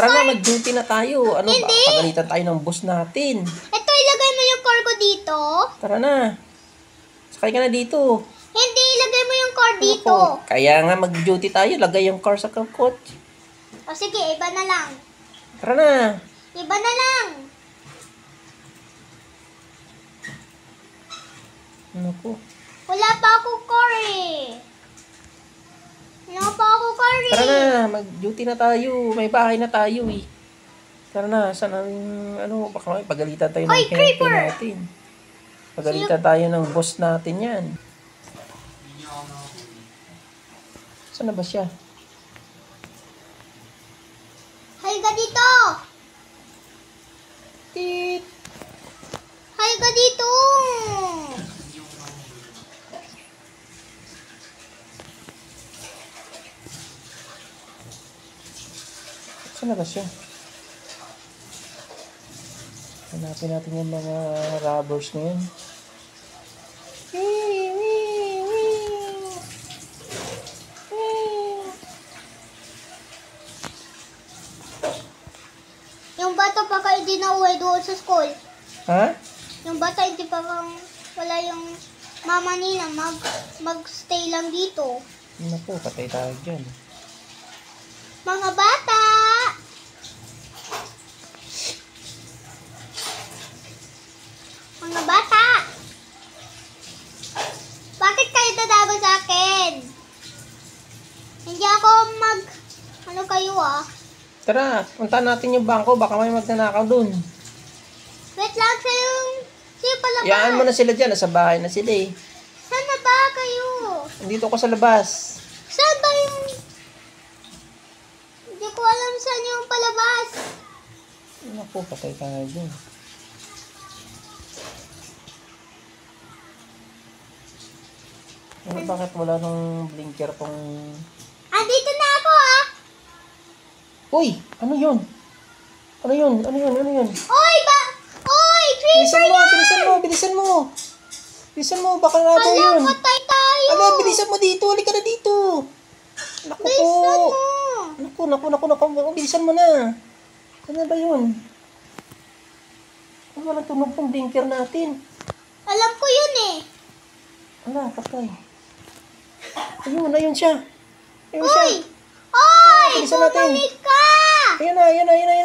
Tara na, mag-duty na tayo. Ano ba? Hindi. Pagalitan tayo ng boss natin. Ito, ilagay mo yung car ko dito. Tara na. Sakay ka na dito. Hindi, ilagay mo yung car dito. Opo. Kaya nga mag-duty tayo. Lagay yung car sa coach. O sige, iba na lang. Tara na. Iba na lang. Ano po? Wala pa ako car eh. Wala pa ako car eh. Tara na. Mag-duty na tayo. May bahay na tayo eh. Tara na. Saan ang ano? Baka may pagalitan tayo ng Hoy, hepe creeper! natin. Pagalitan tayo ng boss natin yan. Saan na ba siya? Halika dito. Tit! Halika dito. Saan na ba siya? Hanapin natin yung mga rubbers na yun. Yung bata pa kayo di na uwi doon sa school. Ha? Yung bata hindi pa wala yung mama nila mag-stay lang dito. Naku, patay tayo dyan. Mga bata! Mga bata! Bakit kayo dadago sa akin? Hindi ako ano kayo ah? Tara, punta natin yung bangko. Baka may magnanakaw dun. Wait lang sa'yo palabas. Iyaan mo na sila dyan. Nasa bahay na sila eh. Saan na ba kayo? Nandito ako sa labas. Saan ba yung... Hindi ko alam saan yung palabas. Naku, patay tayo dun. Ano, bakit wala nung blinker tong... Andito na ako ah! Uy! Ano yun? Ano yun? Ano yun? Ano yun? Oy! Oy! Bilisan Creeper mo! yan! Bilisan mo! Bilisan mo! Bilisan mo! Baka rubber Alam, yun! patay tayo! Ala, bilisan mo dito! Halika na dito! Naku po! Bilisan mo! Naku! Bilisan mo na! Ano ba yun? Ano walang tunog ng blinker natin? Alam ko yun eh. Ala, patay. Ayun siya. Ayun siya. Oy! Oy! Bilisan natin. Bumalik ka! Ayun na.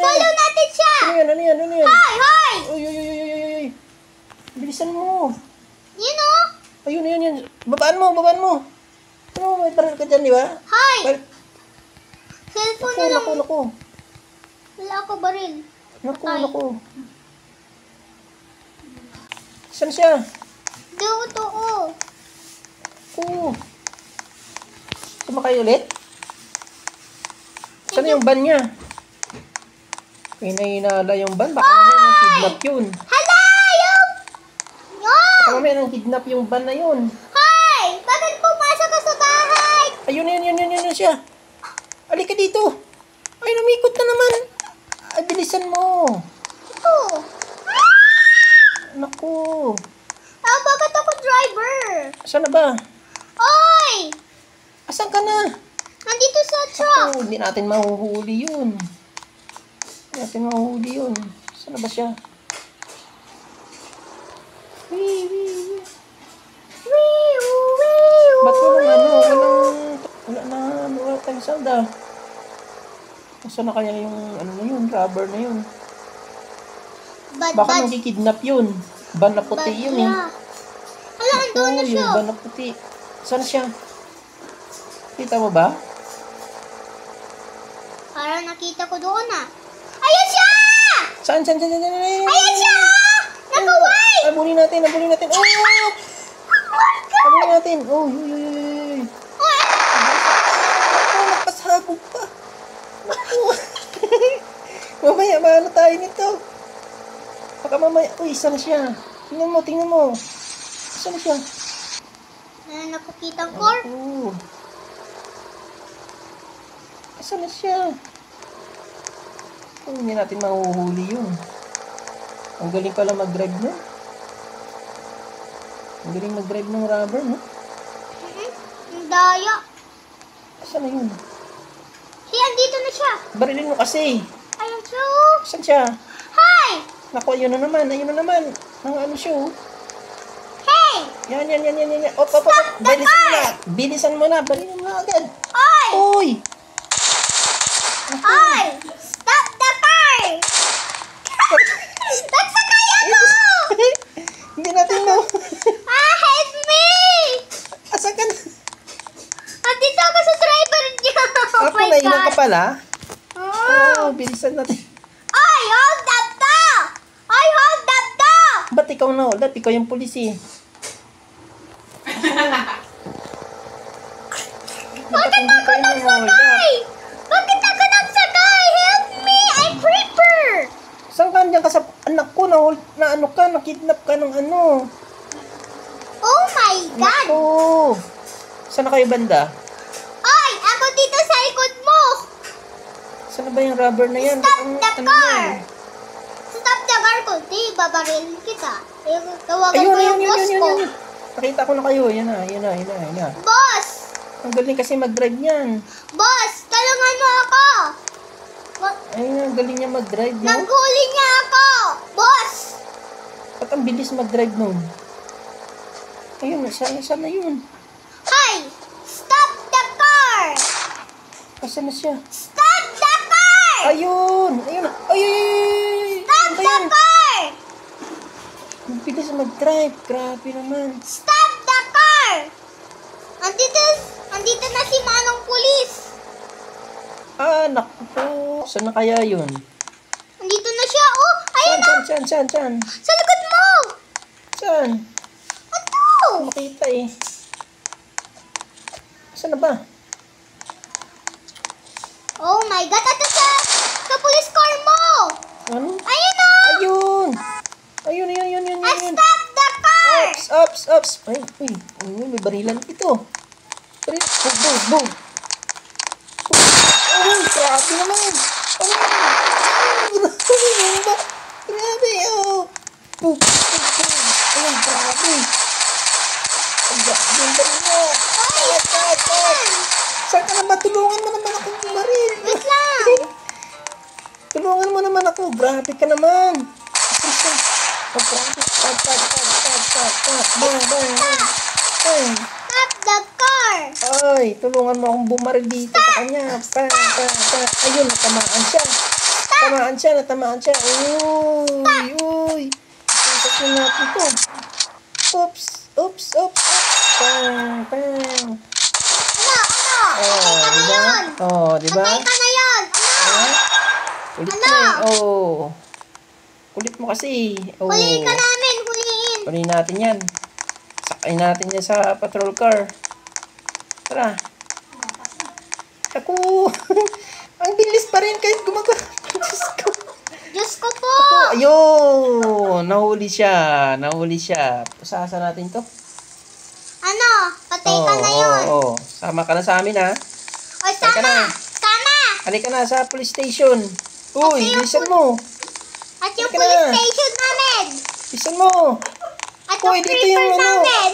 Follow natin siya! Ano yan? Hoy! Hoy! Uy. Bilisan mo. Yun oh! Ayun. Babaan mo. Ano, may baril ka dyan, di ba? Hoy! Baril. Cellphone na lang. Naku. Wala ako baril. Ay. Naku. Saan siya? Dito oh. Oo. Sumakay ulit? Saan yung van niya? Hinahinala yung van. Baka mamaya nang kidnap yun. Hala! Yung... Baka mamaya nang kidnap yung van na yun. Hoy! Bakit pumasok ka sa bahay? Ayun siya. Halika dito. Ay, lumikot na naman. Ay, bilisan mo. Ito. Naku. Bakit ako driver? Saan na ba? Oy! Asan ka na? Nandito sa truck. Oh, hindi natin mahuhuli yun. Saan na ba siya? Wee. Ba't wala tayong sound ah. Saan na kaya yung rubber na yun? Baka nakikidnap yun. Van na puti yun eh. Hala, andun na siya. Yung van na puti. Saan siya? Kita mo ba? Parang nakita ko doon ah. Ayan siya! Saan? Ayan siya! Nakaway! Abulin natin. Oh! Abulin natin. Oh, uy. Nakasabog pa. Naku. Mamaya, maano tayo nito? Baka mamaya, uy, isa na siya. Tingnan mo. Isa na siya. Nakakita ang car. Oo. Isa na siya. Hindi natin mahuhuli yun. Ang galing pala mag-drive, no? Ang galing mag-drive ng rubber, no? Ang daya. Saan na yun? Siya, andito na siya. Barilin mo kasi. Ayan siya, oh. Saan siya? Hi! Naku, ayun na naman. Ang ano siya, oh. Hey! Yan. Op. Bilisan mo na. Bilisan mo na agad. Oy! Uy! Oy! Stop the car! Nagsakay ako! Hindi natin mo. Help me! Asa ka na? Andito ako sa driver niya. Oh Ako, my nailang ka God. pala? Oh. Bilisan natin. Oy! Hold up to! Oy! Hold up to! Ba't ikaw na hold up? Ikaw yung pulis eh. Bakit ako nagsakay? Bakit ako nagsakay? Help me! I'm creeper! Saan ka? Diyan ka sa anak ko na ano ka, nakidnap ka ng ano. Oh my God! Naku. Saan na kayo banda? Oy! Ako dito sa likod mo! Saan na ba yung rubber na yan? Stop Ang- the ano car! yan? Stop the car ko. Di, babaril kita. Tawagan Ayun, ko yung boss ko. Nakita ko na kayo. Yan na. Boss! Ang galing kasi mag-drive niyan. Boss! Tulungan mo ako! Ayun, ang galing niya mag-drive, no? Naghuli niya ako! Boss! Ba't ang bilis mag-drive nun? Ayun, saan na yun? Hi! Stop the car! Asan na siya? Stop the car! Ayun! Ay! Stop Ano ba the yan? car! Ang bilis mag-drive. Grabe naman. Stop the car! Andito na si Manong Pulis. Ah, naku po. Saan na kaya yun? Andito na siya. Oh, ayun na! Saan? Sa likod mo! Saan? Ito! Makita eh. Saan na ba? Oh my God! Ito sa police car mo! Ano? Ayun o! Ayun! Ayun. Stop the car! Ops! Ay, may barilan ito. Boom! Ay, grabe naman! Grabe, oh! Boom! Ay, grabe! Ang grabe yung baril mo! Saan ka naman? Tulungan mo naman akong bumaril! Wait lang! Tulungan mo naman ako! Grabe ka naman! Oh, grabe! Bang! Stop the car! Ay, tulungan mo akong bumaril dito sa kanya. Ayun, natamaan siya. Uy. Isak na natin to. Oops. Bang. Ano? Diba? Patay ka na yun! Ano? Kulit Ano? ka na eh. Kulit mo kasi. Huliin ka namin! Huliin! Kunin natin yan. Sakay natin yan sa patrol car. Tara. Ako. Ang bilis pa rin kahit gumagawa. Diyos ko po! Ayun. Nahuli siya. Pasasa natin to. Ano? Patay ka na yun! Oo. Sama ka na sa amin ha. O sama! Halika na sa police station. Uy, bilisan mo. At yung Halika na. police station namin! Bilisan mo. At Uy, yung dito creeper yung ano. namin!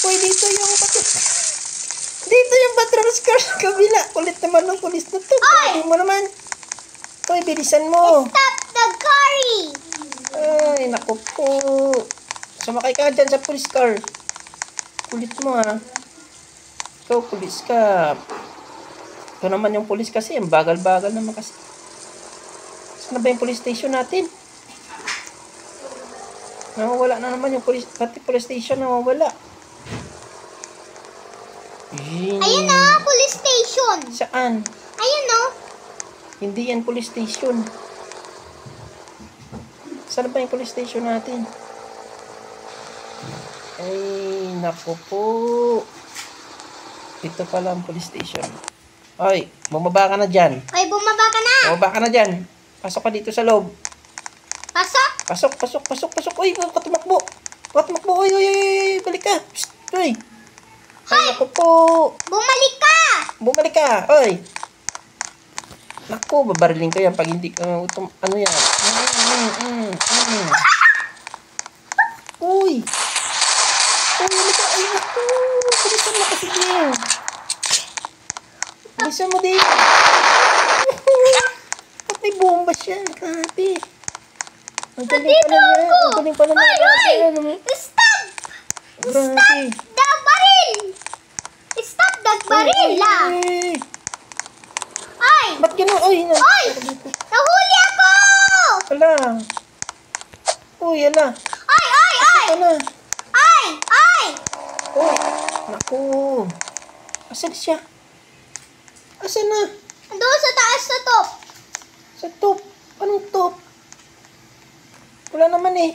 Uy, dito yung patrol. Dito yung patrol car sa kabila. Kulit naman ng pulis na to. Grabe mo naman. Uy, bilisan mo. Stop the car! Ay, naku po. Sumakay ka dyan sa police car. Kulit mo ha. Ikaw, pulis ka. Ito naman yung pulis kasi. Ang bagal-bagal naman kasi. Saan na ba yung police station natin? Nawawala na naman yung police. Pati police station nawawala. Ayun na! Police station! Saan? Ayun no! Hindi yan police station. Saan ba yung police station natin? Ay, naku po. Ito pala ang police station. Ay, bumaba ka na dyan. Ay, bumaba ka na! Bumaba ka na dyan. Pasok ka dito sa loob. Pasok! Pasok. Uy, tumakbo. Uy. Balik ka. Psst, uy. Ay, naku po. Bumalik ka! Uy. Naku, babariling ka yan pag hindi ka, ano yan. Uy, halika. Ay, naku. Bilisan mo kasi din. Bilisan mo din. Ay, bomba siya. Grabe. Ang galing pala niya. Ang galing pala niya. Ay! Ano mo? Stop! Grabe. The baril! Stop the baril lah! Ay! Ay! Ba't gano'n? Ay! Ay! Nahuli ako! Ala. Uy, ala. Ay! Ay! Ay! Ala. Ay! Ay! Uy. Naku. Asan siya? Asan na? Doon sa taas na to. Sa top. Anong top? Wala naman eh.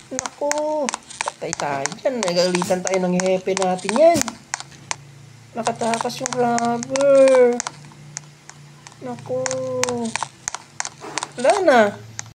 Naku. Patay tayo dyan. Nagalitan tayo ng hepe natin yan. Nakatakas yung rubber. Naku. Wala na.